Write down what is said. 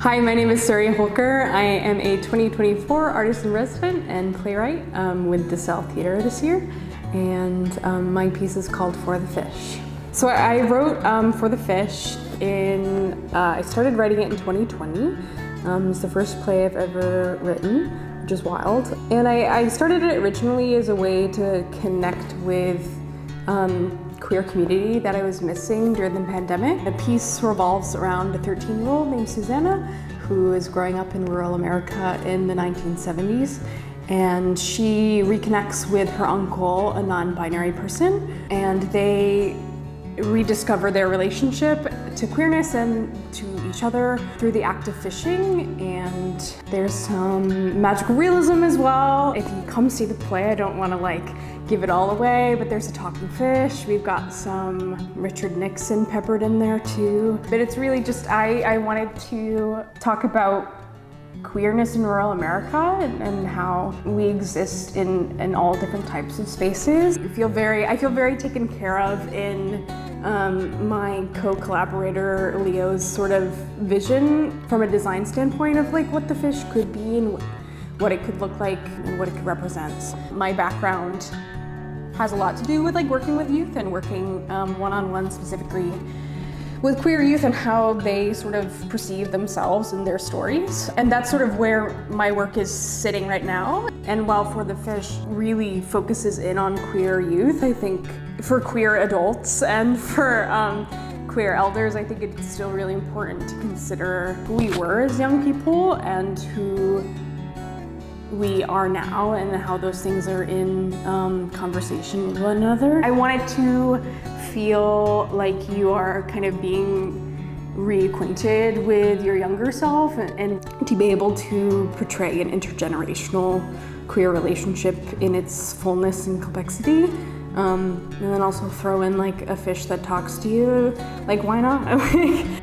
Hi, my name is Surrey Houlker. I am a 2024 artist in resident and playwright with the South Theatre this year, and my piece is called For the Fish. So I wrote For the Fish I started writing it in 2020. It's the first play I've ever written, which is wild. And I started it originally as a way to connect with queer community that I was missing during the pandemic. The piece revolves around a 13-year-old named Susanna who is growing up in rural America in the 1970s, and she reconnects with her uncle, a non-binary person, and they rediscover their relationship to queerness and to each other through the act of fishing. And there's some magical realism as well. If you come see the play, I don't want to give it all away, but there's a talking fish. We've got some Richard Nixon peppered in there too. But it's really just, I wanted to talk about queerness in rural America and how we exist in all different types of spaces. I feel very taken care of in my co-collaborator Leo's sort of vision from a design standpoint of what the fish could be and what it could look like and what it could represent. My background has a lot to do with working with youth and working one-on-one specifically with queer youth and how they sort of perceive themselves and their stories. And that's sort of where my work is sitting right now. And while For the Fish really focuses in on queer youth, I think for queer adults and for queer elders, I think it's still really important to consider who we were as young people and who we are now and how those things are in conversation with one another. I wanted to feel like you are kind of being reacquainted with your younger self and to be able to portray an intergenerational queer relationship in its fullness and complexity. And then also throw in a fish that talks to you, why not?